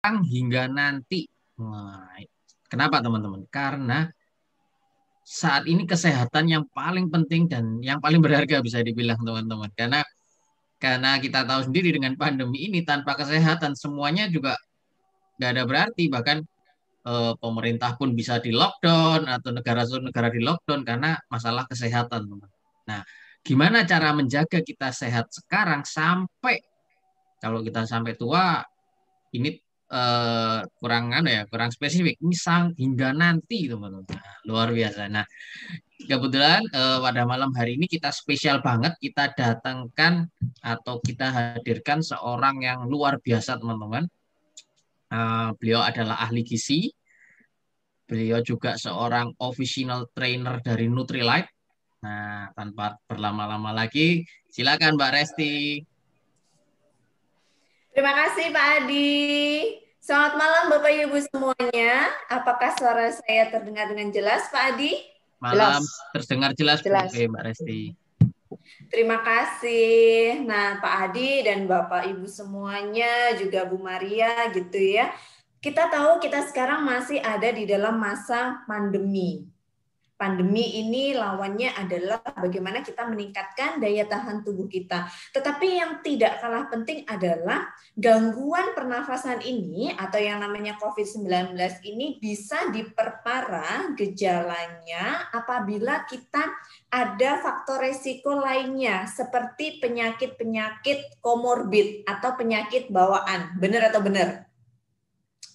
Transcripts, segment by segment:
sekarang hingga nanti. Nah, kenapa teman-teman? Karena saat ini kesehatan yang paling penting dan yang paling berharga bisa dibilang teman-teman. Karena kita tahu sendiri dengan pandemi ini tanpa kesehatan semuanya juga nggak ada berarti. Bahkan pemerintah pun bisa di lockdown atau negara di lockdown karena masalah kesehatan, teman. Nah, gimana cara menjaga kita sehat sekarang sampai kalau kita sampai tua ini kurang kurang spesifik. Ini hingga nanti, teman-teman. Nah, luar biasa. Nah, kebetulan pada malam hari ini kita spesial banget kita datangkan atau kita hadirkan seorang yang luar biasa, teman-teman. Beliau adalah ahli gizi. Beliau juga seorang official trainer dari Nutrilite. Nah, tanpa berlama-lama lagi, silakan Mbak Resti. Terima kasih Pak Adi. Selamat malam Bapak Ibu semuanya. Apakah suara saya terdengar dengan jelas Pak Adi? Malam Jelas. terdengar jelas Bu Jelas. Mbak Resti. Terima kasih. Nah, Pak Adi dan Bapak Ibu semuanya, juga Bu Maria gitu ya. Kita tahu kita sekarang masih ada di dalam masa pandemi. Pandemi ini lawannya adalah bagaimana kita meningkatkan daya tahan tubuh kita. Tetapi yang tidak kalah penting adalah gangguan pernafasan ini atau yang namanya COVID-19 ini bisa diperparah gejalanya apabila kita ada faktor resiko lainnya seperti penyakit-penyakit komorbid atau penyakit bawaan. Benar atau benar?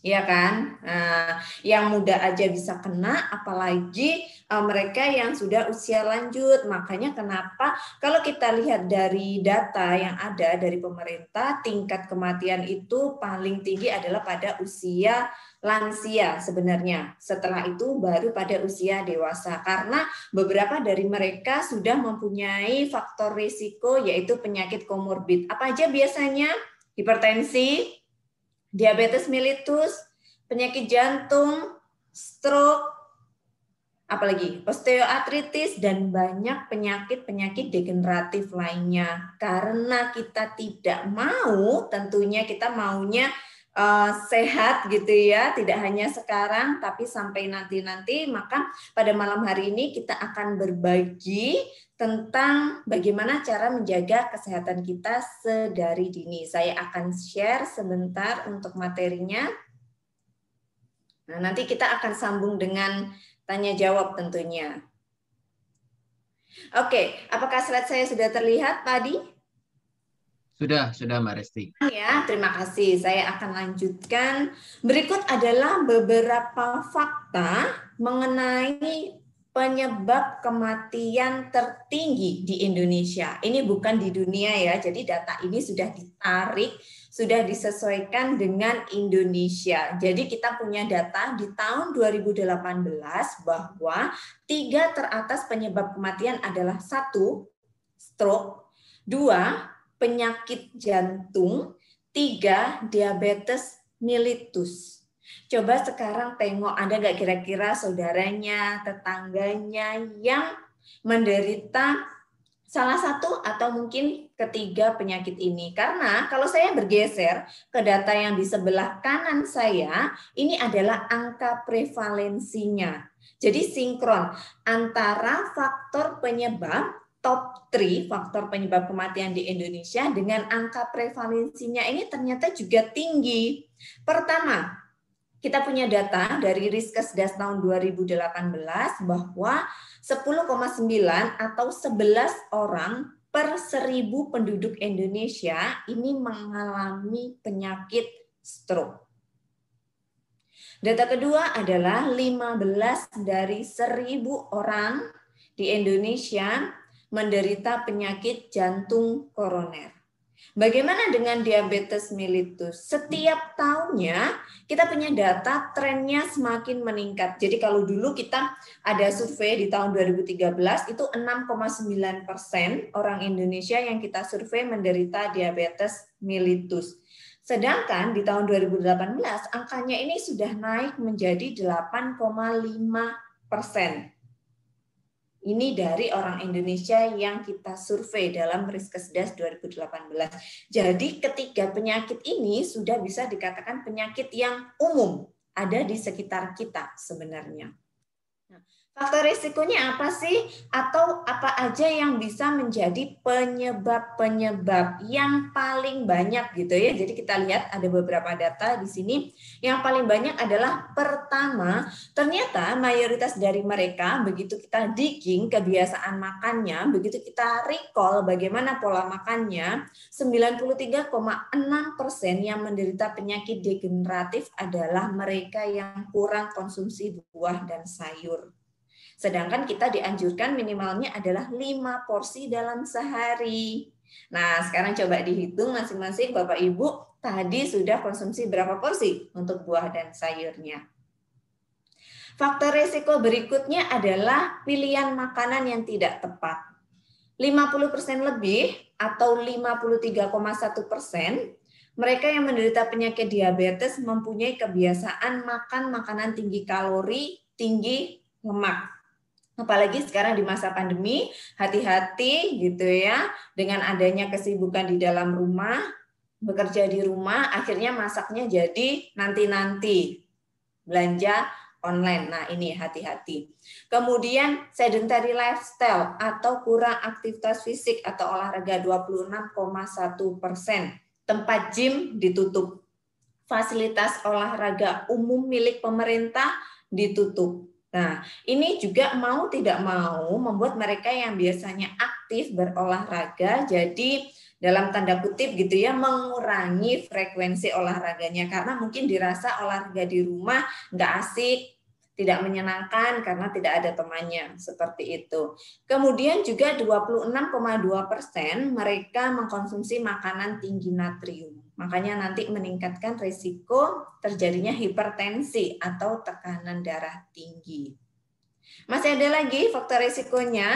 Iya kan? Nah, yang muda aja bisa kena, apalagi mereka yang sudah usia lanjut. Makanya kenapa kalau kita lihat dari data yang ada dari pemerintah, tingkat kematian itu paling tinggi adalah pada usia lansia sebenarnya. Setelah itu baru pada usia dewasa. Karena beberapa dari mereka sudah mempunyai faktor risiko yaitu penyakit komorbid. Apa aja biasanya? Hipertensi, diabetes mellitus, penyakit jantung, stroke, apalagi osteoartritis, dan banyak penyakit-penyakit degeneratif lainnya. Karena kita tidak mau, tentunya kita maunya sehat gitu ya, tidak hanya sekarang tapi sampai nanti-nanti, maka pada malam hari ini kita akan berbagi tentang bagaimana cara menjaga kesehatan kita sedari dini. Saya akan share sebentar untuk materinya. Nah, nanti kita akan sambung dengan tanya jawab tentunya. Oke, apakah slide saya sudah terlihat, Pak Adi? Sudah Mbak Resti. Ya, terima kasih. Saya akan lanjutkan. Berikut adalah beberapa fakta mengenai penyebab kematian tertinggi di Indonesia. Ini bukan di dunia ya, jadi data ini sudah ditarik, sudah disesuaikan dengan Indonesia. Jadi kita punya data di tahun 2018 bahwa 3 teratas penyebab kematian adalah 1, stroke, 2, penyakit jantung, 3, diabetes mellitus. Coba sekarang tengok ada nggak kira-kira saudaranya, tetangganya yang menderita salah satu atau mungkin ketiga penyakit ini. Karena kalau saya bergeser ke data yang di sebelah kanan saya, ini adalah angka prevalensinya. Jadi sinkron antara faktor penyebab top 3 faktor penyebab kematian di Indonesia dengan angka prevalensinya ini ternyata juga tinggi. Pertama, kita punya data dari Riskesdas tahun 2018 bahwa 10,9 atau 11 orang per 1.000 penduduk Indonesia ini mengalami penyakit stroke. Data kedua adalah 15 dari 1.000 orang di Indonesia menderita penyakit jantung koroner. Bagaimana dengan diabetes mellitus? Setiap tahunnya kita punya data trennya semakin meningkat. Jadi kalau dulu kita ada survei di tahun 2013 itu 6,9% orang Indonesia yang kita survei menderita diabetes mellitus. Sedangkan di tahun 2018 angkanya ini sudah naik menjadi 8,5%. Ini dari orang Indonesia yang kita survei dalam Riskesdas 2018. Jadi ketiga penyakit ini sudah bisa dikatakan penyakit yang umum ada di sekitar kita sebenarnya. Faktor risikonya apa sih? Atau apa aja yang bisa menjadi penyebab-penyebab yang paling banyak gitu ya. Jadi kita lihat ada beberapa data di sini. Yang paling banyak adalah pertama, ternyata mayoritas dari mereka begitu kita digging kebiasaan makannya, begitu kita recall bagaimana pola makannya, 93,6% yang menderita penyakit degeneratif adalah mereka yang kurang konsumsi buah dan sayur. Sedangkan kita dianjurkan minimalnya adalah 5 porsi dalam sehari. Nah, sekarang coba dihitung masing-masing Bapak Ibu tadi sudah konsumsi berapa porsi untuk buah dan sayurnya. Faktor risiko berikutnya adalah pilihan makanan yang tidak tepat. 50% lebih atau 53,1% mereka yang menderita penyakit diabetes mempunyai kebiasaan makan makanan tinggi kalori, tinggi lemak. Apalagi sekarang di masa pandemi, hati-hati gitu ya, dengan adanya kesibukan di dalam rumah, bekerja di rumah, akhirnya masaknya jadi nanti-nanti, belanja online. Nah ini hati-hati. Kemudian sedentary lifestyle atau kurang aktivitas fisik atau olahraga 26,1%. Tempat gym ditutup. Fasilitas olahraga umum milik pemerintah ditutup. Nah, ini juga mau tidak mau membuat mereka yang biasanya aktif berolahraga jadi dalam tanda kutip gitu ya mengurangi frekuensi olahraganya karena mungkin dirasa olahraga di rumah nggak asik, tidak menyenangkan karena tidak ada temannya seperti itu. Kemudian juga 26,2% mereka mengkonsumsi makanan tinggi natrium. Makanya nanti meningkatkan risiko terjadinya hipertensi atau tekanan darah tinggi. Masih ada lagi faktor risikonya.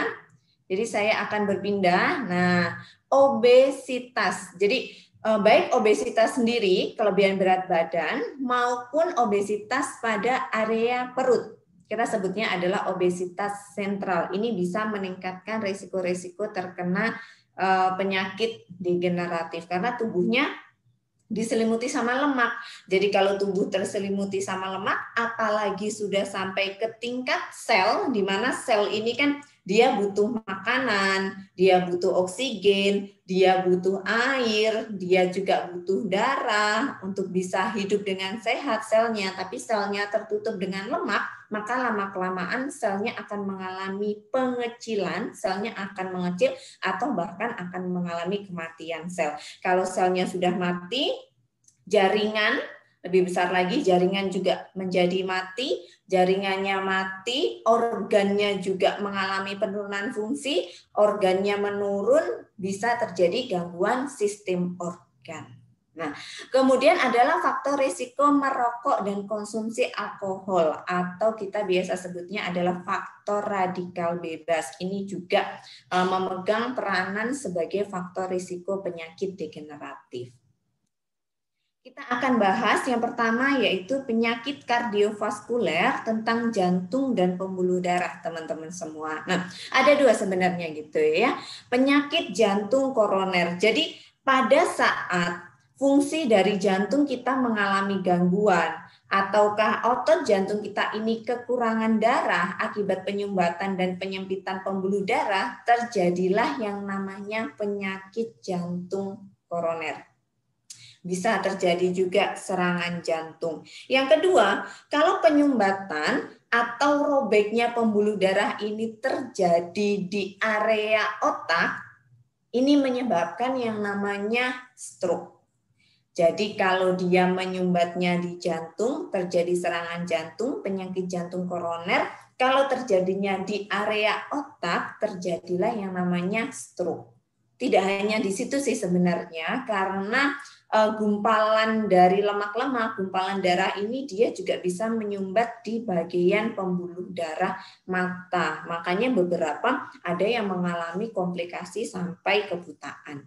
Jadi saya akan berpindah. Nah, obesitas. Jadi baik obesitas sendiri, kelebihan berat badan, maupun obesitas pada area perut. Kita sebutnya adalah obesitas sentral. Ini bisa meningkatkan risiko-risiko terkena penyakit degeneratif karena tubuhnya diselimuti sama lemak. Jadi kalau tubuh terselimuti sama lemak, apalagi sudah sampai ke tingkat sel, di mana sel ini kan dia butuh makanan, dia butuh oksigen, dia butuh air, dia juga butuh darah untuk bisa hidup dengan sehat selnya. Tapi selnya tertutup dengan lemak, maka lama-kelamaan selnya akan mengalami pengecilan, selnya akan mengecil atau bahkan akan mengalami kematian sel. Kalau selnya sudah mati, jaringan lebih besar lagi, jaringan juga menjadi mati, jaringannya mati, organnya juga mengalami penurunan fungsi, organnya menurun, bisa terjadi gangguan sistem organ. Nah, kemudian adalah faktor risiko merokok dan konsumsi alkohol atau kita biasa sebutnya adalah faktor radikal bebas. Ini juga memegang peranan sebagai faktor risiko penyakit degeneratif. Kita akan bahas yang pertama yaitu penyakit kardiovaskuler tentang jantung dan pembuluh darah teman-teman semua. Nah, ada dua sebenarnya gitu ya. Penyakit jantung koroner. Jadi pada saat fungsi dari jantung kita mengalami gangguan ataukah otot jantung kita ini kekurangan darah akibat penyumbatan dan penyempitan pembuluh darah, terjadilah yang namanya penyakit jantung koroner. Bisa terjadi juga serangan jantung. Yang kedua, kalau penyumbatan atau robeknya pembuluh darah ini terjadi di area otak, ini menyebabkan yang namanya stroke. Jadi kalau dia menyumbatnya di jantung, terjadi serangan jantung, penyakit jantung koroner. Kalau terjadinya di area otak, terjadilah yang namanya stroke. Tidak hanya di situ sih sebenarnya, karena gumpalan dari lemak-lemak, gumpalan darah ini dia juga bisa menyumbat di bagian pembuluh darah mata. Makanya beberapa ada yang mengalami komplikasi sampai kebutaan.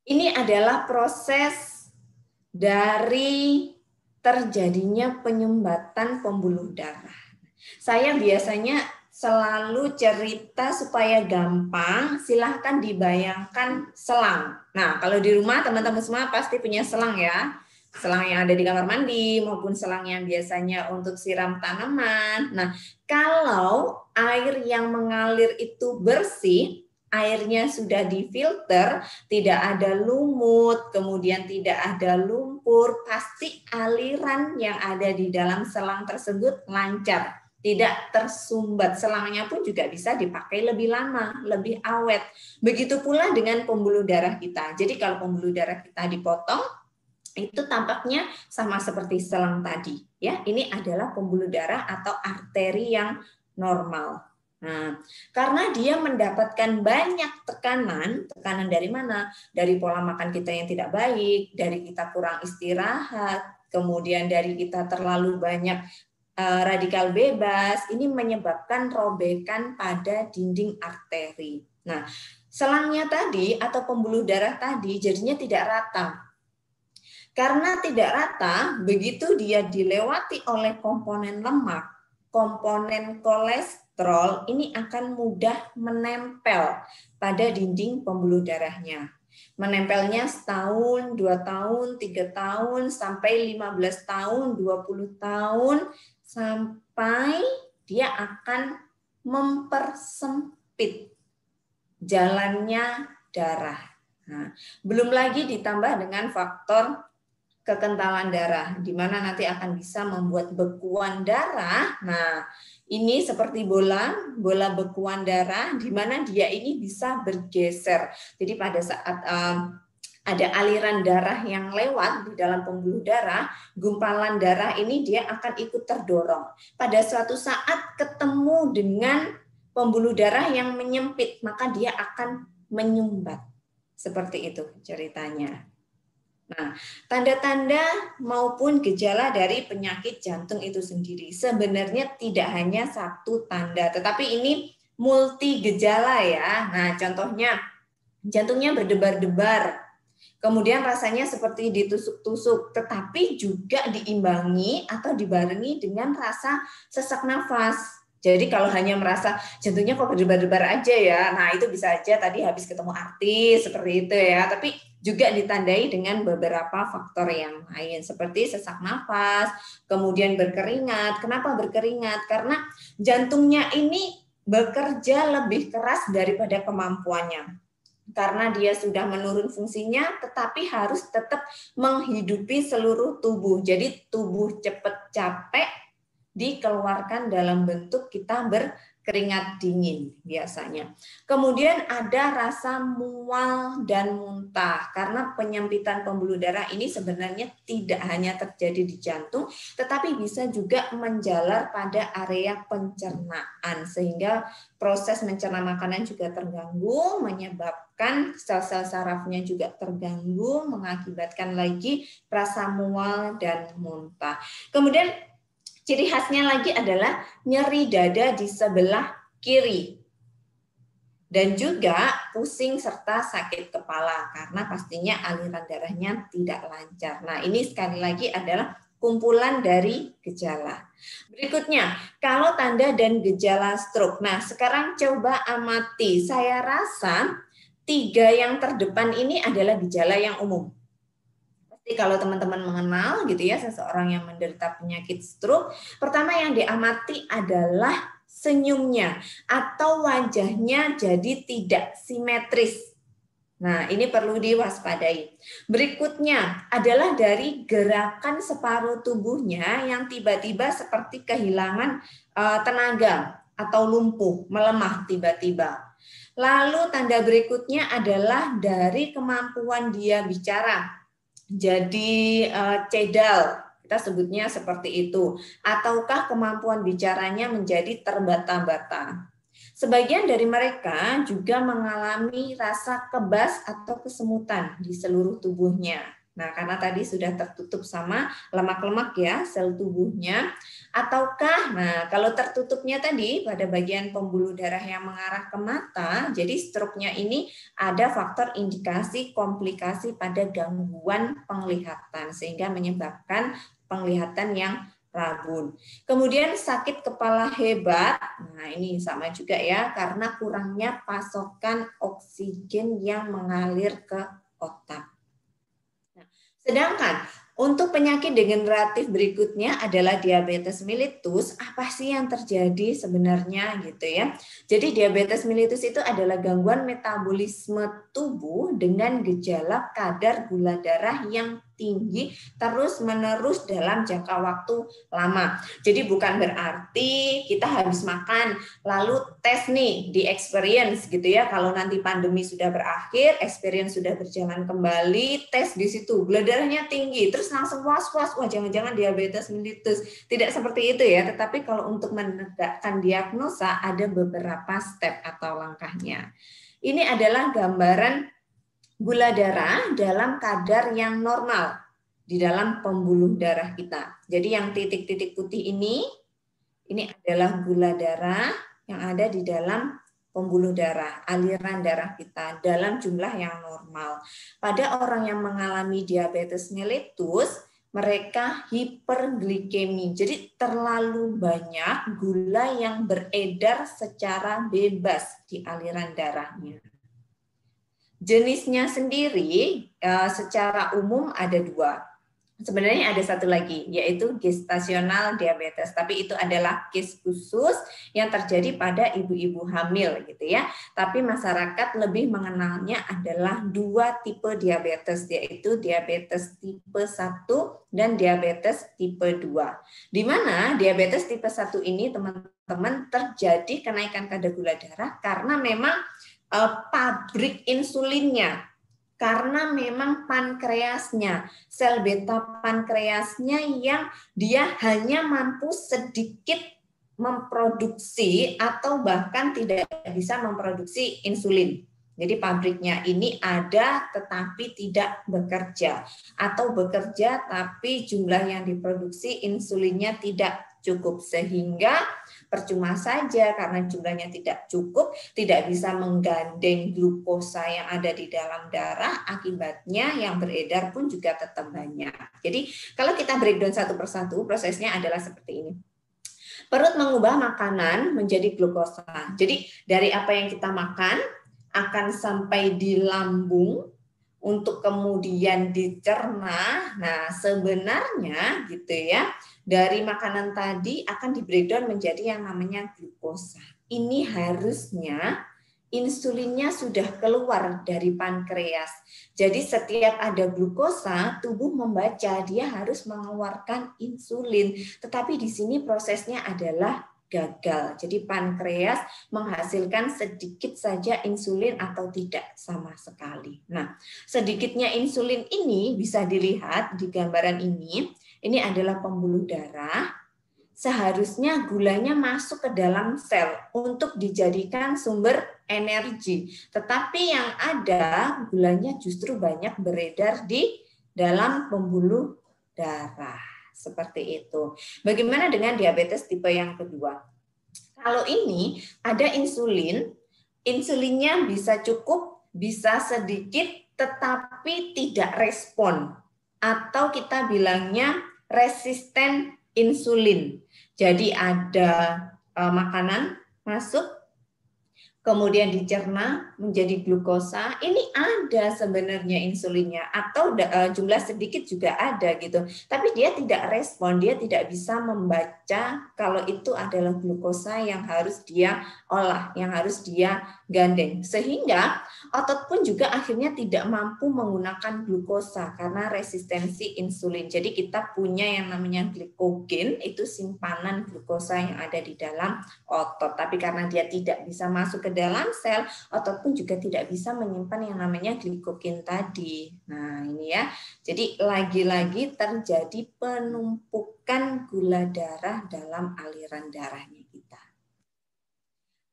Ini adalah proses dari terjadinya penyumbatan pembuluh darah. Saya biasanya selalu cerita supaya gampang, silahkan dibayangkan selang. Nah, kalau di rumah teman-teman semua pasti punya selang ya. Selang yang ada di kamar mandi maupun selang yang biasanya untuk siram tanaman. Nah, kalau air yang mengalir itu bersih, airnya sudah difilter, tidak ada lumut, kemudian tidak ada lumpur, pasti aliran yang ada di dalam selang tersebut lancar, tidak tersumbat. Selangnya pun juga bisa dipakai lebih lama, lebih awet. Begitu pula dengan pembuluh darah kita. Jadi kalau pembuluh darah kita dipotong, itu tampaknya sama seperti selang tadi. Ya, ini adalah pembuluh darah atau arteri yang normal. Nah, karena dia mendapatkan banyak tekanan dari mana? Dari pola makan kita yang tidak baik, dari kita kurang istirahat, kemudian dari kita terlalu banyak radikal bebas, ini menyebabkan robekan pada dinding arteri. Nah, selangnya tadi atau pembuluh darah tadi jadinya tidak rata. Karena tidak rata, begitu dia dilewati oleh komponen lemak, komponen kolesterol ini akan mudah menempel pada dinding pembuluh darahnya. Menempelnya setahun, 2 tahun, 3 tahun, sampai 15 tahun, 20 tahun, sampai dia akan mempersempit jalannya darah. Nah, belum lagi ditambah dengan faktor kekentalan darah, di mana nanti akan bisa membuat bekuan darah. Nah, ini seperti bola bekuan darah, di mana dia ini bisa bergeser. Jadi pada saat ada aliran darah yang lewat di dalam pembuluh darah, gumpalan darah ini dia akan ikut terdorong. Pada suatu saat ketemu dengan pembuluh darah yang menyempit, maka dia akan menyumbat. Seperti itu ceritanya. Nah, tanda-tanda maupun gejala dari penyakit jantung itu sendiri sebenarnya tidak hanya satu tanda, tetapi ini multi gejala ya. Nah, contohnya jantungnya berdebar-debar, kemudian rasanya seperti ditusuk-tusuk, tetapi juga diimbangi atau dibarengi dengan rasa sesak nafas. Jadi kalau hanya merasa jantungnya kok berdebar-debar aja ya, nah itu bisa aja tadi habis ketemu artis seperti itu ya. Tapi juga ditandai dengan beberapa faktor yang lain seperti sesak nafas, kemudian berkeringat. Kenapa berkeringat? Karena jantungnya ini bekerja lebih keras daripada kemampuannya. Karena dia sudah menurun fungsinya, tetapi harus tetap menghidupi seluruh tubuh. Jadi tubuh cepat capek, dikeluarkan dalam bentuk kita berkeringat dingin biasanya. Kemudian ada rasa mual dan muntah karena penyempitan pembuluh darah ini sebenarnya tidak hanya terjadi di jantung, tetapi bisa juga menjalar pada area pencernaan sehingga proses mencerna makanan juga terganggu, menyebabkan sel-sel sarafnya juga terganggu, mengakibatkan lagi rasa mual dan muntah. Kemudian ciri khasnya lagi adalah nyeri dada di sebelah kiri. Dan juga pusing serta sakit kepala karena pastinya aliran darahnya tidak lancar. Nah, ini sekali lagi adalah kumpulan dari gejala. Berikutnya, kalau tanda dan gejala stroke. Nah, sekarang coba amati. Saya rasa 3 yang terdepan ini adalah gejala yang umum. Jadi kalau teman-teman mengenal gitu ya seseorang yang menderita penyakit stroke, pertama yang diamati adalah senyumnya atau wajahnya jadi tidak simetris. Nah, ini perlu diwaspadai. Berikutnya adalah dari gerakan separuh tubuhnya yang tiba-tiba seperti kehilangan tenaga atau lumpuh, melemah tiba-tiba. Lalu tanda berikutnya adalah dari kemampuan dia bicara. Jadi cedal, kita sebutnya seperti itu. Ataukah kemampuan bicaranya menjadi terbata-bata. Sebagian dari mereka juga mengalami rasa kebas atau kesemutan di seluruh tubuhnya. Nah, karena tadi sudah tertutup sama lemak-lemak ya, sel tubuhnya. Ataukah, nah kalau tertutupnya tadi pada bagian pembuluh darah yang mengarah ke mata, jadi stroke-nya ini ada faktor indikasi komplikasi pada gangguan penglihatan, sehingga menyebabkan penglihatan yang rabun. Kemudian sakit kepala hebat, nah ini sama juga ya, karena kurangnya pasokan oksigen yang mengalir ke otak. Nah, sedangkan untuk penyakit degeneratif berikutnya adalah diabetes mellitus. Apa sih yang terjadi sebenarnya gitu ya? Jadi diabetes mellitus itu adalah gangguan metabolisme tubuh dengan gejala kadar gula darah yang tinggi terus-menerus dalam jangka waktu lama. Jadi bukan berarti kita habis makan lalu tes nih di experience gitu ya. Kalau nanti pandemi sudah berakhir, experience sudah berjalan kembali, tes di situ gula darahnya tinggi, terus langsung was-was, wah jangan-jangan diabetes mellitus. Tidak seperti itu ya, tetapi kalau untuk menegakkan diagnosa ada beberapa step atau langkahnya. Ini adalah gambaran gula darah dalam kadar yang normal di dalam pembuluh darah kita. Jadi yang titik-titik putih ini adalah gula darah yang ada di dalam pembuluh darah, aliran darah kita dalam jumlah yang normal. Pada orang yang mengalami diabetes mellitus, mereka hiperglikemi. Jadi terlalu banyak gula yang beredar secara bebas di aliran darahnya. Jenisnya sendiri secara umum ada dua. Sebenarnya ada satu lagi, yaitu gestasional diabetes. Tapi itu adalah case khusus yang terjadi pada ibu-ibu hamil, gitu ya. Tapi masyarakat lebih mengenalnya adalah dua tipe diabetes, yaitu diabetes tipe 1 dan diabetes tipe 2. Di mana diabetes tipe 1 ini, teman-teman, terjadi kenaikan kadar gula darah karena memang pabrik insulinnya, karena memang pankreasnya, sel beta pankreasnya yang dia hanya mampu sedikit memproduksi atau bahkan tidak bisa memproduksi insulin. Jadi pabriknya ini ada tetapi tidak bekerja, atau bekerja tapi jumlah yang diproduksi insulinnya tidak cukup, sehingga percuma saja karena jumlahnya tidak cukup, tidak bisa menggandeng glukosa yang ada di dalam darah, akibatnya yang beredar pun juga tetap banyak. Jadi kalau kita breakdown satu persatu, prosesnya adalah seperti ini. Perut mengubah makanan menjadi glukosa. Jadi dari apa yang kita makan akan sampai di lambung untuk kemudian dicerna. Nah, sebenarnya gitu ya, dari makanan tadi akan di breakdown menjadi yang namanya glukosa. Ini harusnya insulinnya sudah keluar dari pankreas. Jadi setiap ada glukosa, tubuh membaca dia harus mengeluarkan insulin. Tetapi di sini prosesnya adalah gagal. Jadi pankreas menghasilkan sedikit saja insulin atau tidak sama sekali. Nah, sedikitnya insulin ini bisa dilihat di gambaran ini. Ini adalah pembuluh darah. Seharusnya gulanya masuk ke dalam sel untuk dijadikan sumber energi. Tetapi yang ada gulanya justru banyak beredar di dalam pembuluh darah. Seperti itu. Bagaimana dengan diabetes tipe yang kedua? Kalau ini ada insulin, insulinnya bisa cukup, bisa sedikit, tetapi tidak respon. Atau kita bilangnya resisten insulin. Jadi ada makanan masuk, kemudian dicerna menjadi glukosa, ini ada sebenarnya insulinnya, atau jumlah sedikit juga ada gitu. Tapi dia tidak respon, dia tidak bisa membaca kalau itu adalah glukosa yang harus dia olah, yang harus dia gandeng. Sehingga otot pun juga akhirnya tidak mampu menggunakan glukosa karena resistensi insulin. Jadi kita punya yang namanya glikogen, itu simpanan glukosa yang ada di dalam otot. Tapi karena dia tidak bisa masuk ke dalam sel, otot pun juga tidak bisa menyimpan yang namanya glikogen tadi. Nah, ini ya. Jadi lagi-lagi terjadi penumpukan gula darah dalam aliran darahnya kita.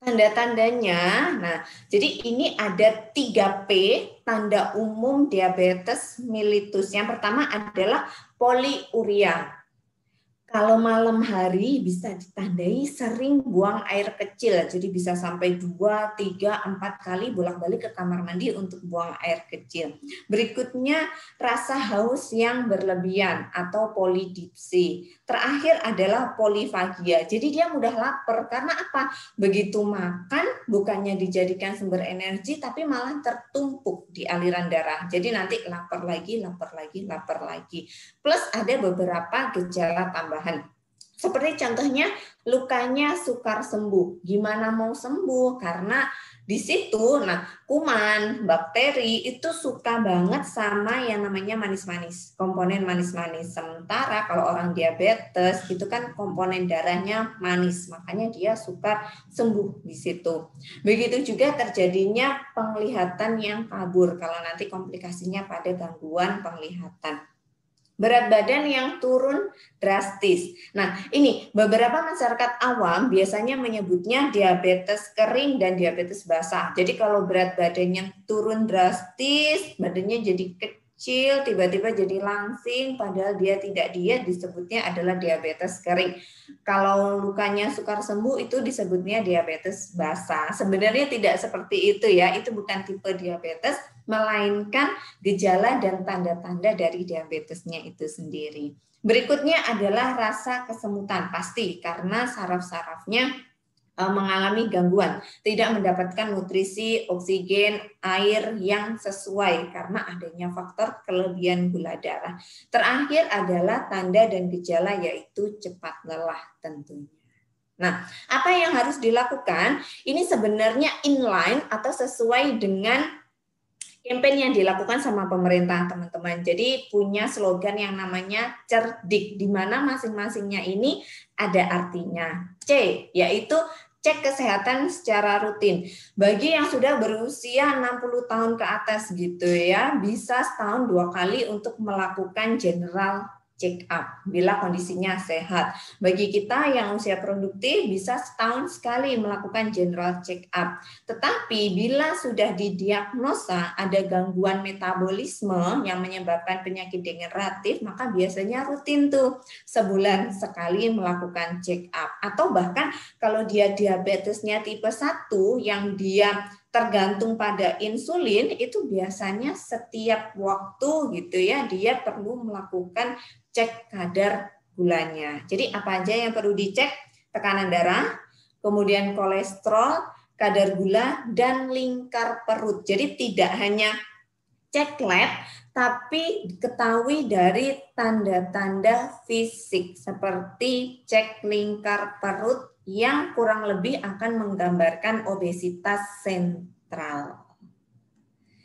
Tanda-tandanya, nah, jadi ini ada 3P, tanda umum diabetes mellitus. Yang pertama adalah poliuria. Kalau malam hari bisa ditandai sering buang air kecil, jadi bisa sampai 2, 3, 4 kali bolak-balik ke kamar mandi untuk buang air kecil. Berikutnya rasa haus yang berlebihan atau polidipsi. Terakhir adalah polifagia, jadi dia mudah lapar karena apa? Begitu makan bukannya dijadikan sumber energi tapi malah tertumpuk di aliran darah. Jadi nanti lapar lagi, lapar lagi, lapar lagi. Plus ada beberapa gejala tambahan. Seperti contohnya lukanya sukar sembuh. Gimana mau sembuh? Karena di situ, kuman, bakteri itu suka banget sama yang namanya manis-manis, komponen manis-manis. Sementara kalau orang diabetes itu kan komponen darahnya manis, makanya dia suka sembuh di situ. Begitu juga terjadinya penglihatan yang kabur kalau nanti komplikasinya pada gangguan penglihatan. Berat badan yang turun drastis. Nah, ini beberapa masyarakat awam biasanya menyebutnya diabetes kering dan diabetes basah. Jadi kalau berat badannya turun drastis, badannya jadi kecil, tiba-tiba jadi langsing, padahal dia tidak diet, disebutnya adalah diabetes kering. Kalau lukanya sukar sembuh, itu disebutnya diabetes basah. Sebenarnya tidak seperti itu ya, itu bukan tipe diabetes, melainkan gejala dan tanda-tanda dari diabetesnya itu sendiri. Berikutnya adalah rasa kesemutan, pasti karena saraf-sarafnya mengalami gangguan, tidak mendapatkan nutrisi, oksigen, air yang sesuai karena adanya faktor kelebihan gula darah. Terakhir adalah tanda dan gejala yaitu cepat lelah tentunya. Nah, apa yang harus dilakukan? Ini sebenarnya inline atau sesuai dengan campaign yang dilakukan sama pemerintah, teman-teman. Jadi punya slogan yang namanya cerdik, di mana masing-masingnya ini ada artinya. C, yaitu cek kesehatan secara rutin. Bagi yang sudah berusia 60 tahun ke atas gitu ya, bisa setahun 2 kali untuk melakukan general check up bila kondisinya sehat. Bagi kita yang usia produktif bisa setahun sekali melakukan general check up. Tetapi bila sudah didiagnosa ada gangguan metabolisme yang menyebabkan penyakit degeneratif, maka biasanya rutin tuh sebulan sekali melakukan check up. Atau bahkan kalau dia diabetesnya tipe 1 yang dia tergantung pada insulin, itu biasanya setiap waktu gitu ya dia perlu melakukan cek kadar gulanya. Jadi apa aja yang perlu dicek? Tekanan darah, kemudian kolesterol, kadar gula, dan lingkar perut. Jadi tidak hanya cek lab, tapi ketahui dari tanda-tanda fisik seperti cek lingkar perut yang kurang lebih akan menggambarkan obesitas sentral.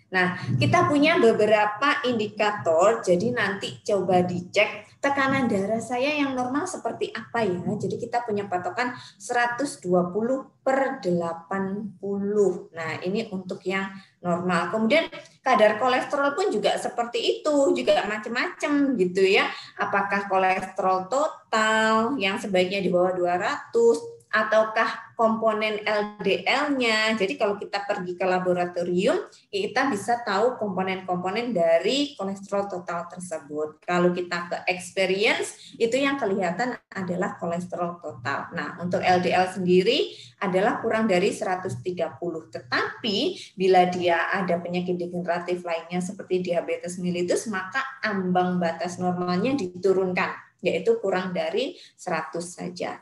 Nah, kita punya beberapa indikator, jadi nanti coba dicek tekanan darah saya yang normal seperti apa ya. Jadi kita punya patokan 120/80. Nah, ini untuk yang normal. Kemudian kadar kolesterol pun juga seperti itu, juga macam-macam gitu ya. Apakah kolesterol total yang sebaiknya di bawah 200 ataukah komponen LDL-nya. Jadi kalau kita pergi ke laboratorium, kita bisa tahu komponen-komponen dari kolesterol total tersebut. Kalau kita ke experience, itu yang kelihatan adalah kolesterol total. Nah, untuk LDL sendiri adalah kurang dari 130. Tetapi bila dia ada penyakit degeneratif lainnya seperti diabetes mellitus, maka ambang batas normalnya diturunkan, yaitu kurang dari 100 saja.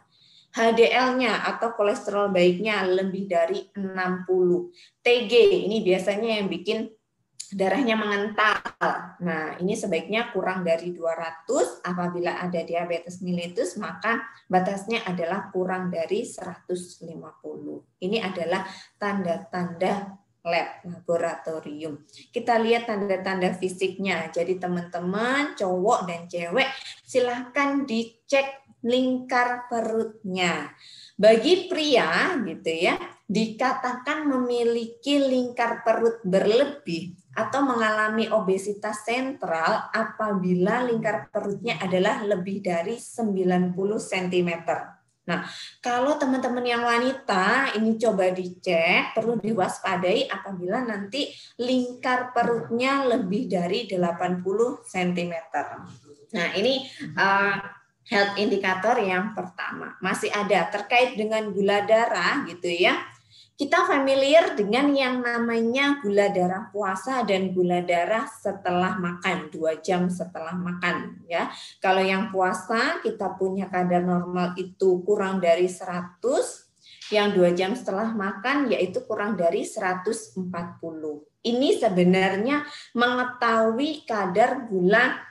HDL-nya atau kolesterol baiknya lebih dari 60. TG ini biasanya yang bikin darahnya mengental. Nah, ini sebaiknya kurang dari 200. Apabila ada diabetes mellitus, maka batasnya adalah kurang dari 150. Ini adalah tanda-tanda lab laboratorium. Kita lihat tanda-tanda fisiknya. Jadi teman-teman, cowok dan cewek, silahkan dicek lingkar perutnya. Bagi pria gitu ya, dikatakan memiliki lingkar perut berlebih atau mengalami obesitas sentral apabila lingkar perutnya adalah lebih dari 90 cm. Nah, kalau teman-teman yang wanita ini coba dicek, perlu diwaspadai apabila nanti lingkar perutnya lebih dari 80 cm. Nah, ini health indicator yang pertama. Masih ada terkait dengan gula darah gitu ya. Kita familiar dengan yang namanya gula darah puasa dan gula darah setelah makan, 2 jam setelah makan ya. Kalau yang puasa kita punya kadar normal itu kurang dari 100, yang 2 jam setelah makan yaitu kurang dari 140. Ini sebenarnya mengetahui kadar gula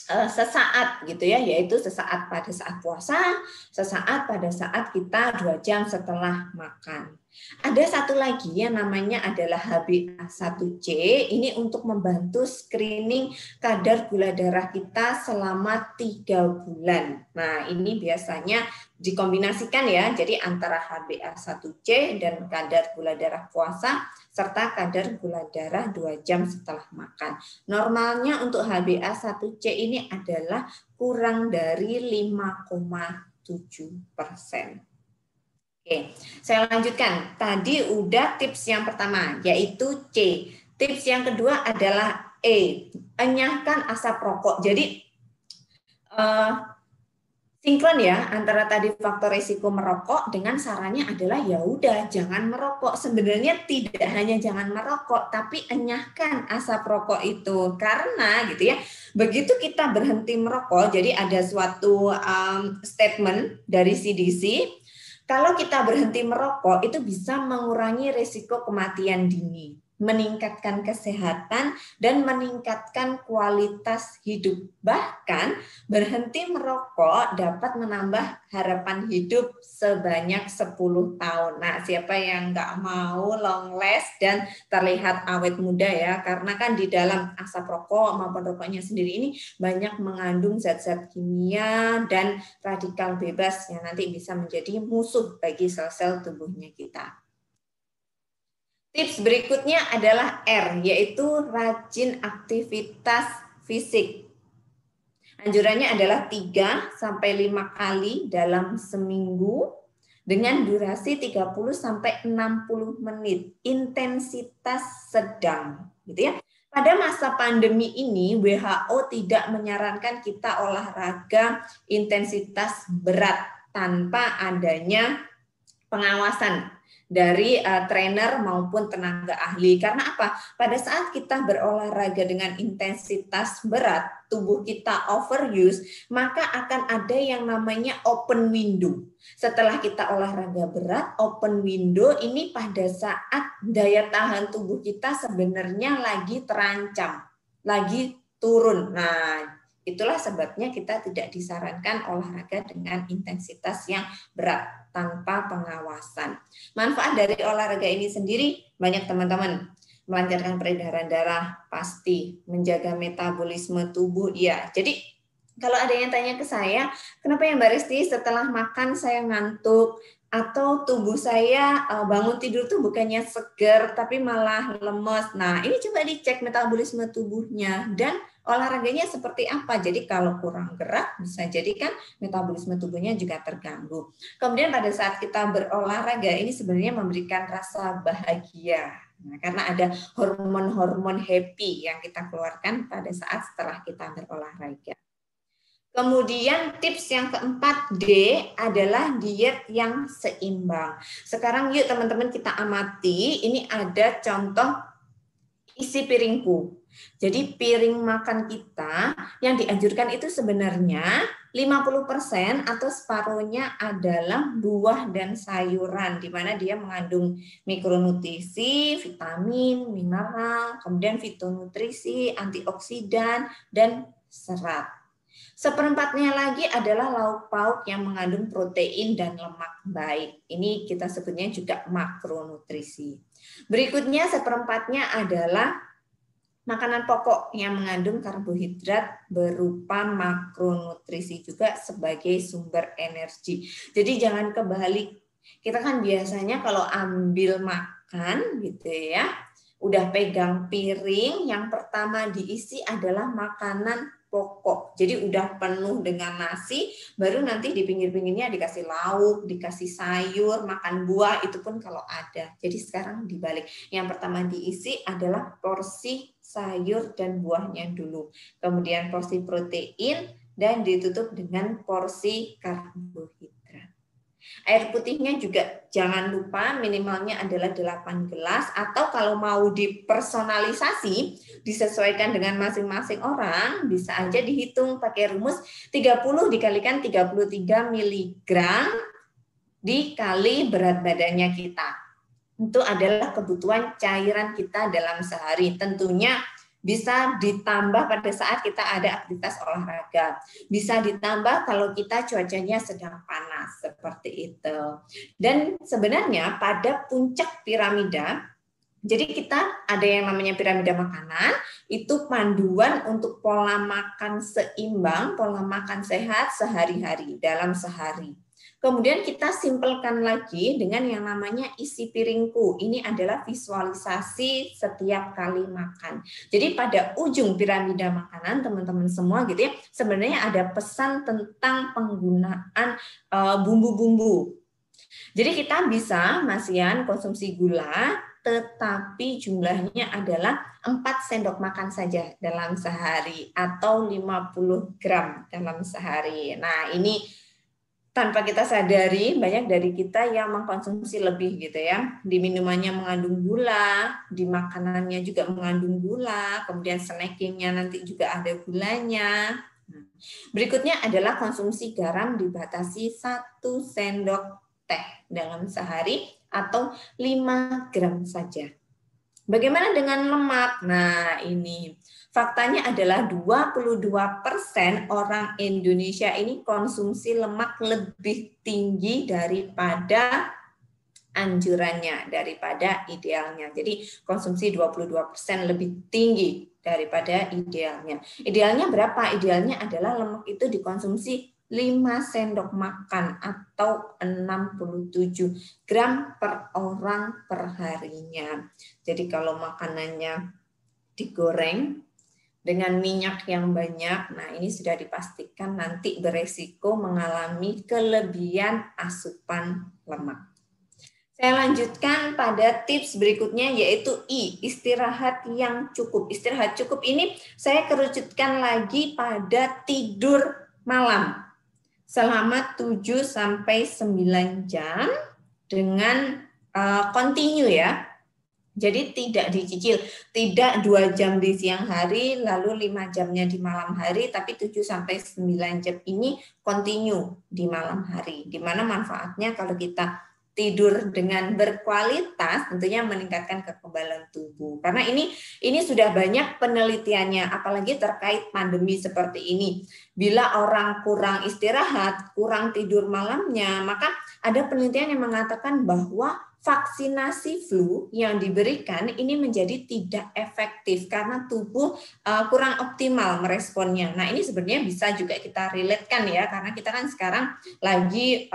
sesaat gitu ya, yaitu sesaat pada saat puasa, sesaat pada saat kita 2 jam setelah makan. Ada satu lagi yang namanya adalah HbA1c, ini untuk membantu screening kadar gula darah kita selama 3 bulan. Nah, ini biasanya dikombinasikan ya, jadi antara HbA1c dan kadar gula darah puasa serta kadar gula darah 2 jam setelah makan. Normalnya untuk HbA1c ini adalah kurang dari 5,7%. Oke, saya lanjutkan. Tadi udah tips yang pertama, yaitu C. Tips yang kedua adalah E, enyahkan asap rokok. Jadi, sinkron ya antara tadi faktor risiko merokok dengan sarannya adalah ya udah jangan merokok. Sebenarnya tidak hanya jangan merokok, tapi enyahkan asap rokok itu. Karena gitu ya, begitu kita berhenti merokok, jadi ada suatu statement dari CDC, kalau kita berhenti merokok itu bisa mengurangi risiko kematian dini, meningkatkan kesehatan, dan meningkatkan kualitas hidup. Bahkan berhenti merokok dapat menambah harapan hidup sebanyak 10 tahun. Nah, siapa yang nggak mau long last dan terlihat awet muda ya? Karena kan di dalam asap rokok maupun rokoknya sendiri ini banyak mengandung zat-zat kimia dan radikal bebas yang nanti bisa menjadi musuh bagi sel-sel tubuhnya kita. Tips berikutnya adalah R, yaitu rajin aktivitas fisik. Anjurannya adalah 3-5 kali dalam seminggu dengan durasi 30-60 menit, intensitas sedang, gitu ya. Pada masa pandemi ini, WHO tidak menyarankan kita olahraga intensitas berat tanpa adanya pengawasan dari trainer maupun tenaga ahli. Karena apa? Pada saat kita berolahraga dengan intensitas berat, tubuh kita overuse, maka akan ada yang namanya open window. Setelah kita olahraga berat, open window ini pada saat daya tahan tubuh kita sebenarnya lagi terancam, lagi turun. Nah, itulah sebabnya kita tidak disarankan olahraga dengan intensitas yang berat tanpa pengawasan. Manfaat dari olahraga ini sendiri banyak teman-teman. Melancarkan peredaran darah pasti, menjaga metabolisme tubuh ya. Jadi kalau ada yang tanya ke saya, kenapa ya Mbak Resti setelah makan saya ngantuk atau tubuh saya bangun tidur tuh bukannya seger tapi malah lemes. Nah, ini coba dicek metabolisme tubuhnya dan olahraganya seperti apa. Jadi kalau kurang gerak bisa jadi kan metabolisme tubuhnya juga terganggu. Kemudian pada saat kita berolahraga ini sebenarnya memberikan rasa bahagia. Nah, karena ada hormon-hormon happy yang kita keluarkan pada saat setelah kita berolahraga. Kemudian tips yang keempat D adalah diet yang seimbang. Sekarang yuk teman-teman kita amati, ini ada contoh isi piringku. Jadi piring makan kita yang dianjurkan itu sebenarnya 50% atau separuhnya adalah buah dan sayuran, di mana dia mengandung mikronutrisi, vitamin, mineral, kemudian fitonutrisi, antioksidan, dan serat. Seperempatnya lagi adalah lauk pauk yang mengandung protein dan lemak baik. Ini kita sebutnya juga makronutrisi. Berikutnya seperempatnya adalah makanan pokok yang mengandung karbohidrat berupa makronutrisi juga sebagai sumber energi. Jadi jangan kebalik. Kita kan biasanya kalau ambil makan gitu ya, udah pegang piring, yang pertama diisi adalah makanan pokok. Jadi udah penuh dengan nasi, baru nanti di pinggir-pinggirnya dikasih lauk, dikasih sayur, makan buah, itu pun kalau ada. Jadi sekarang dibalik. Yang pertama diisi adalah porsi sayur dan buahnya dulu. Kemudian porsi protein, dan ditutup dengan porsi karbohidrat. Air putihnya juga jangan lupa minimalnya adalah 8 gelas, atau kalau mau dipersonalisasi, disesuaikan dengan masing-masing orang, bisa aja dihitung pakai rumus 30 dikalikan 33 mg dikali berat badannya kita. Itu adalah kebutuhan cairan kita dalam sehari. Tentunya bisa ditambah pada saat kita ada aktivitas olahraga. Bisa ditambah kalau kita cuacanya sedang panas, seperti itu. Dan sebenarnya pada puncak piramida, jadi kita ada yang namanya piramida makanan, itu panduan untuk pola makan seimbang, pola makan sehat sehari-hari, dalam sehari. Kemudian kita simpelkan lagi dengan yang namanya isi piringku. Ini adalah visualisasi setiap kali makan. Jadi pada ujung piramida makanan, teman-teman semua gitu ya, sebenarnya ada pesan tentang penggunaan bumbu-bumbu. Jadi kita bisa masihan konsumsi gula, tetapi jumlahnya adalah 4 sendok makan saja dalam sehari, atau 50 gram dalam sehari. Nah, ini tanpa kita sadari, banyak dari kita yang mengkonsumsi lebih gitu ya. Di minumannya mengandung gula, di makanannya juga mengandung gula, kemudian snackingnya nanti juga ada gulanya. Berikutnya adalah konsumsi garam dibatasi 1 sendok teh dalam sehari, atau 5 gram saja. Bagaimana dengan lemak? Nah, ini faktanya adalah 22% orang Indonesia ini konsumsi lemak lebih tinggi daripada anjurannya, daripada idealnya. Jadi konsumsi 22% lebih tinggi daripada idealnya. Idealnya berapa? Idealnya adalah lemak itu dikonsumsi 5 sendok makan atau 67 gram per orang per harinya. Jadi kalau makanannya digoreng dengan minyak yang banyak, nah ini sudah dipastikan nanti beresiko mengalami kelebihan asupan lemak. Saya lanjutkan pada tips berikutnya, yaitu I, istirahat yang cukup. Istirahat cukup ini saya kerucutkan lagi pada tidur malam selama 7-9 jam dengan continue ya. Jadi tidak dicicil, tidak 2 jam di siang hari, lalu 5 jamnya di malam hari, tapi 7-9 jam ini continue di malam hari. Di mana manfaatnya kalau kita tidur dengan berkualitas tentunya meningkatkan kekebalan tubuh. Karena ini sudah banyak penelitiannya, apalagi terkait pandemi seperti ini. Bila orang kurang istirahat, kurang tidur malamnya, maka ada penelitian yang mengatakan bahwa vaksinasi flu yang diberikan ini menjadi tidak efektif karena tubuh kurang optimal meresponnya. Nah, ini sebenarnya bisa juga kita relatekan ya, karena kita kan sekarang lagi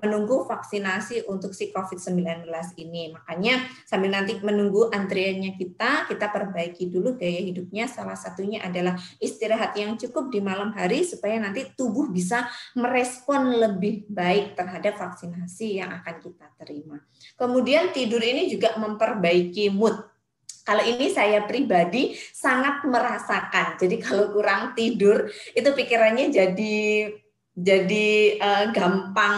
menunggu vaksinasi untuk si COVID-19 ini. Makanya sambil nanti menunggu antriannya kita perbaiki dulu gaya hidupnya. Salah satunya adalah istirahat yang cukup di malam hari supaya nanti tubuh bisa merespon lebih baik terhadap vaksinasi yang akan kita terima. Kemudian tidur ini juga memperbaiki mood. Kalau ini saya pribadi sangat merasakan. Jadi kalau kurang tidur itu pikirannya jadi gampang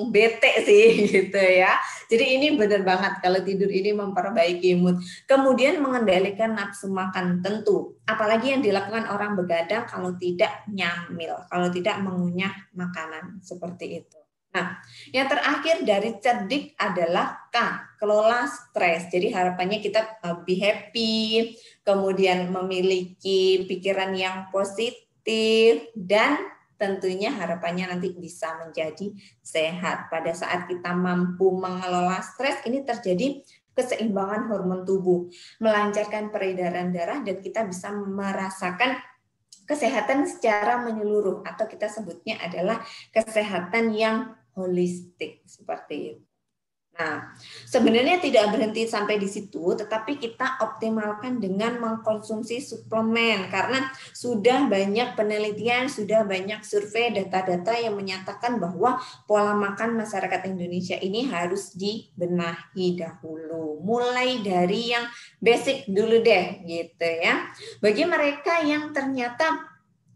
bete sih gitu ya. Jadi ini benar banget kalau tidur ini memperbaiki mood. Kemudian mengendalikan nafsu makan tentu. Apalagi yang dilakukan orang begadang kalau tidak nyamil, kalau tidak mengunyah makanan seperti itu. Nah, yang terakhir dari cerdik adalah K, kelola stres. Jadi harapannya kita be happy, kemudian memiliki pikiran yang positif, dan tentunya harapannya nanti bisa menjadi sehat. Pada saat kita mampu mengelola stres, ini terjadi keseimbangan hormon tubuh, melancarkan peredaran darah, dan kita bisa merasakan kesehatan secara menyeluruh, atau kita sebutnya adalah kesehatan yang holistik seperti itu. Nah, sebenarnya tidak berhenti sampai di situ, tetapi kita optimalkan dengan mengkonsumsi suplemen karena sudah banyak penelitian, sudah banyak survei, data-data yang menyatakan bahwa pola makan masyarakat Indonesia ini harus dibenahi dahulu. Mulai dari yang basic dulu deh, gitu ya. Bagi mereka yang ternyata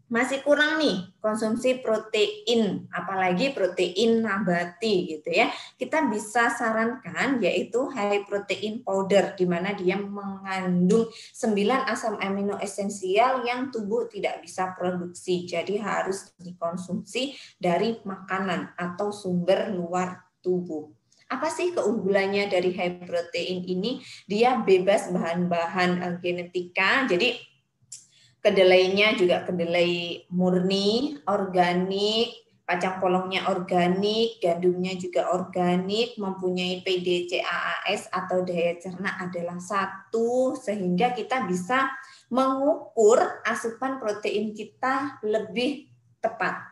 masih kurang nih konsumsi protein, apalagi protein nabati gitu ya. Kita bisa sarankan yaitu high protein powder, di mana dia mengandung 9 asam amino esensial yang tubuh tidak bisa produksi. Jadi harus dikonsumsi dari makanan atau sumber luar tubuh. Apa sih keunggulannya dari high protein ini? Dia bebas bahan-bahan genetika, jadi kedelainya juga kedelai murni, organik, kacang polongnya organik, gandumnya juga organik, mempunyai PDCAAS atau daya cerna adalah 1, sehingga kita bisa mengukur asupan protein kita lebih tepat.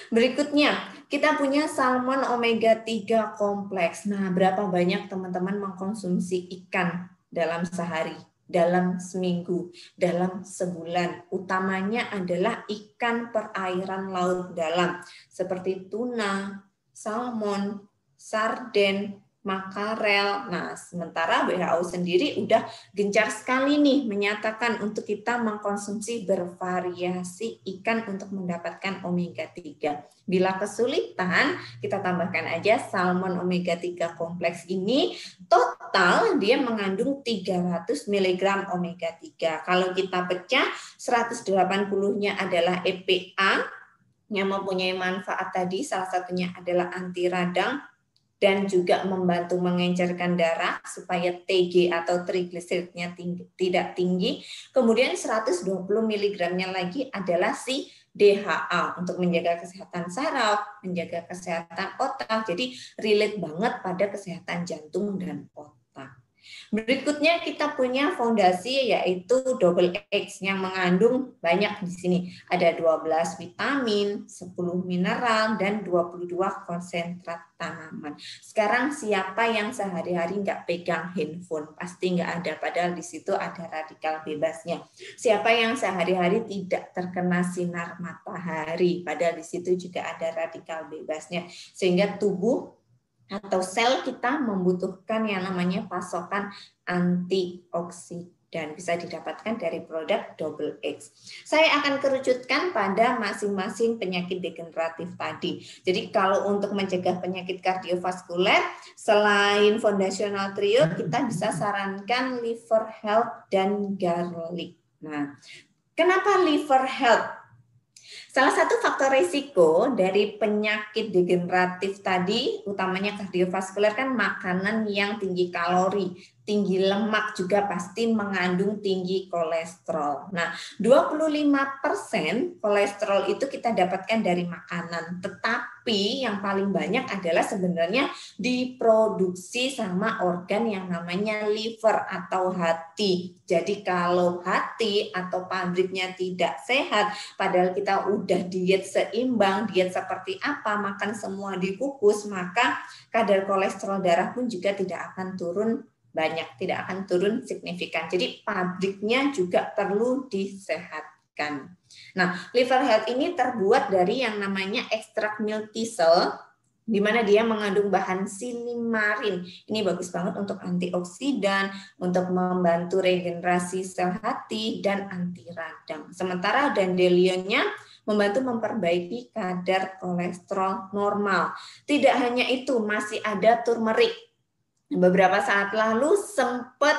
Berikutnya, kita punya salmon omega 3 kompleks. Nah, berapa banyak teman-teman mengkonsumsi ikan dalam sehari, dalam seminggu, dalam sebulan? Utamanya adalah ikan perairan laut dalam, seperti tuna, salmon, sarden, makarel. Nah, sementara WHO sendiri udah gencar sekali nih menyatakan untuk kita mengkonsumsi bervariasi ikan untuk mendapatkan omega 3. Bila kesulitan, kita tambahkan aja salmon omega 3 kompleks ini. Total dia mengandung 300 mg omega 3. Kalau kita pecah, 180-nya adalah EPA yang mempunyai manfaat tadi, salah satunya adalah anti radang dan juga membantu mengencerkan darah supaya TG atau trigliseridnya tidak tinggi. Kemudian 120 mg-nya lagi adalah si DHA untuk menjaga kesehatan saraf, menjaga kesehatan otak. Jadi relate banget pada kesehatan jantung dan otak. Berikutnya kita punya fondasi yaitu double X yang mengandung banyak di sini. Ada 12 vitamin, 10 mineral, dan 22 konsentrat tanaman. Sekarang siapa yang sehari-hari nggak pegang handphone? Pasti nggak ada, padahal di situ ada radikal bebasnya. Siapa yang sehari-hari tidak terkena sinar matahari? Padahal di situ juga ada radikal bebasnya. Sehingga tubuh atau sel kita membutuhkan yang namanya pasokan antioksidan, bisa didapatkan dari produk double X. Saya akan kerucutkan pada masing-masing penyakit degeneratif tadi. Jadi kalau untuk mencegah penyakit kardiovaskuler, selain fondasional trio, kita bisa sarankan liver health dan garlic. Nah, kenapa liver health? Salah satu faktor risiko dari penyakit degeneratif tadi, utamanya kardiovaskuler, kan makanan yang tinggi kalori, tinggi lemak, juga pasti mengandung tinggi kolesterol. Nah, 25% kolesterol itu kita dapatkan dari makanan, tetapi yang paling banyak adalah sebenarnya diproduksi sama organ yang namanya liver atau hati. Jadi kalau hati atau pabriknya tidak sehat, padahal kita udah diet seimbang, diet seperti apa, makan semua dikukus, maka kadar kolesterol darah pun juga tidak akan turun banyak, tidak akan turun signifikan. Jadi pabriknya juga perlu disehatkan. Nah, liver health ini terbuat dari yang namanya ekstrak miltisel, di mana dia mengandung bahan silimarin. Ini bagus banget untuk antioksidan, untuk membantu regenerasi sel hati, dan anti radang. Sementara dandelionnya membantu memperbaiki kadar kolesterol normal. Tidak hanya itu, masih ada turmeric. Beberapa saat lalu sempat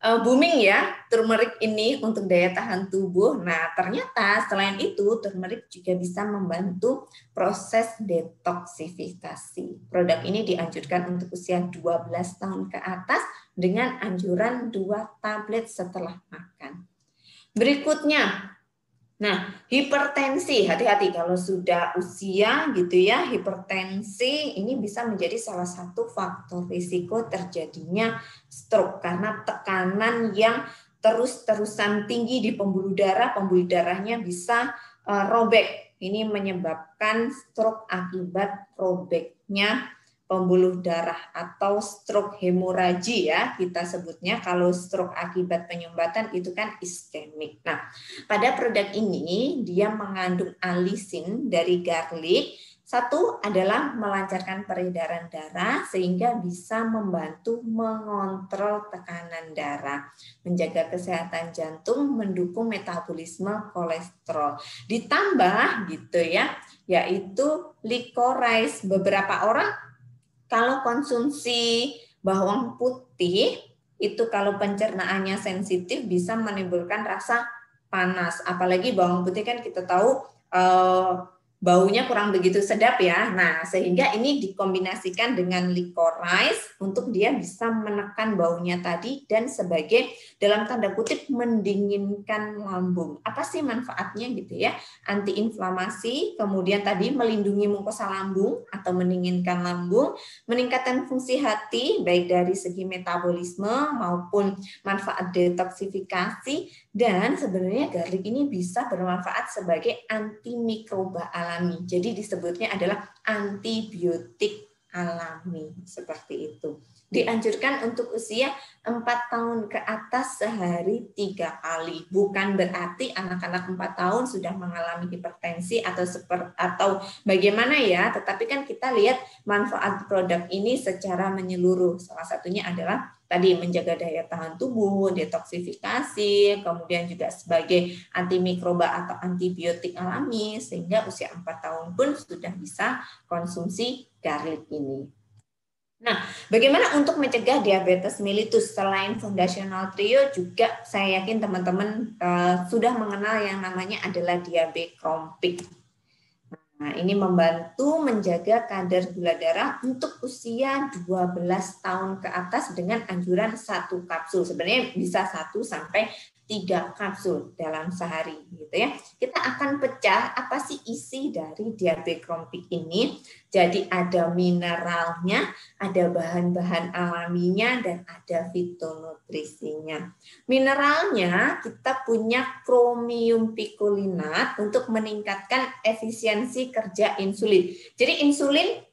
booming ya turmeric ini untuk daya tahan tubuh. Nah, ternyata selain itu turmeric juga bisa membantu proses detoksifikasi. Produk ini dianjurkan untuk usia 12 tahun ke atas dengan anjuran 2 tablet setelah makan. Berikutnya, nah, hipertensi, hati-hati kalau sudah usia gitu ya, hipertensi ini bisa menjadi salah satu faktor risiko terjadinya stroke karena tekanan yang terus-terusan tinggi di pembuluh darahnya bisa robek. Ini menyebabkan stroke akibat robeknya pembuluh darah atau stroke hemoragi ya kita sebutnya. Kalau stroke akibat penyumbatan itu kan iskemik. Nah, pada produk ini dia mengandung alisin dari garlic, Satu adalah melancarkan peredaran darah sehingga bisa membantu mengontrol tekanan darah, menjaga kesehatan jantung, mendukung metabolisme kolesterol. Ditambah gitu ya, yaitu licorice. Beberapa orang kalau konsumsi bawang putih itu kalau pencernaannya sensitif bisa menimbulkan rasa panas. Apalagi bawang putih kan kita tahu baunya kurang begitu sedap ya. Nah, sehingga ini dikombinasikan dengan licorice untuk dia bisa menekan baunya tadi dan sebagai dalam tanda kutip mendinginkan lambung. Apa sih manfaatnya gitu ya? Antiinflamasi, kemudian tadi melindungi mukosa lambung atau mendinginkan lambung, meningkatkan fungsi hati baik dari segi metabolisme maupun manfaat detoksifikasi, dan sebenarnya garlic ini bisa bermanfaat sebagai antimikroba alami. Jadi disebutnya adalah antibiotik alami seperti itu. Dianjurkan untuk usia 4 tahun ke atas sehari 3 kali. Bukan berarti anak-anak 4 tahun sudah mengalami hipertensi atau bagaimana ya, tetapi kan kita lihat manfaat produk ini secara menyeluruh. Salah satunya adalah tadi menjaga daya tahan tubuh, detoksifikasi, kemudian juga sebagai antimikroba atau antibiotik alami, sehingga usia 4 tahun pun sudah bisa konsumsi garlic ini. Nah, bagaimana untuk mencegah diabetes mellitus? Selain Foundational Trio, juga saya yakin teman-teman sudah mengenal yang namanya adalah diabekrompik. Nah, ini membantu menjaga kadar gula darah untuk usia 12 tahun ke atas dengan anjuran 1 kapsul. Sebenarnya bisa 1 sampai 3 kapsul dalam sehari gitu ya. Kita akan pecah apa sih isi dari diabekrompik ini. Jadi ada mineralnya, ada bahan-bahan alaminya, dan ada fitonutrisinya. Mineralnya kita punya kromium picolinat untuk meningkatkan efisiensi kerja insulin. Jadi insulin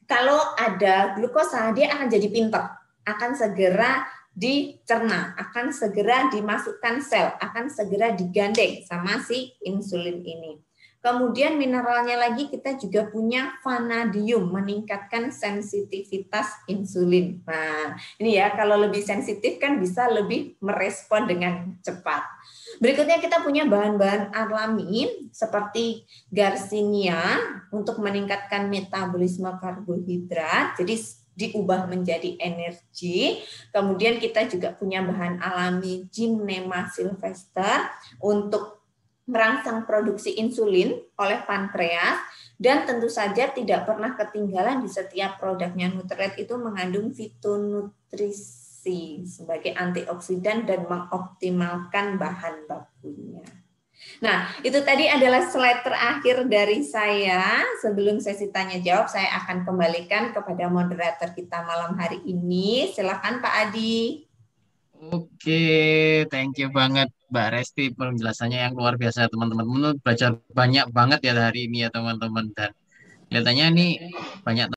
kalau ada glukosa dia akan jadi pintar, akan segera dicerna, akan segera dimasukkan sel, akan segera digandeng sama si insulin ini. Kemudian mineralnya lagi kita juga punya vanadium, meningkatkan sensitivitas insulin. Nah, ini ya kalau lebih sensitif kan bisa lebih merespon dengan cepat. Berikutnya kita punya bahan-bahan alami seperti garcinia untuk meningkatkan metabolisme karbohidrat. Jadi diubah menjadi energi. Kemudian kita juga punya bahan alami Gymnema sylvester untuk merangsang produksi insulin oleh pankreas, dan tentu saja tidak pernah ketinggalan di setiap produknya Nutrilite itu mengandung fitonutrisi sebagai antioksidan dan mengoptimalkan bahan bakunya. Nah, itu tadi adalah slide terakhir dari saya. Sebelum sesi tanya jawab, saya akan kembalikan kepada moderator kita malam hari ini. Silakan Pak Adi. Oke, thank you banget Mbak Resti, penjelasannya yang luar biasa teman-teman. Menurut belajar banyak banget ya hari ini ya teman-teman, dan kelihatannya nih banyak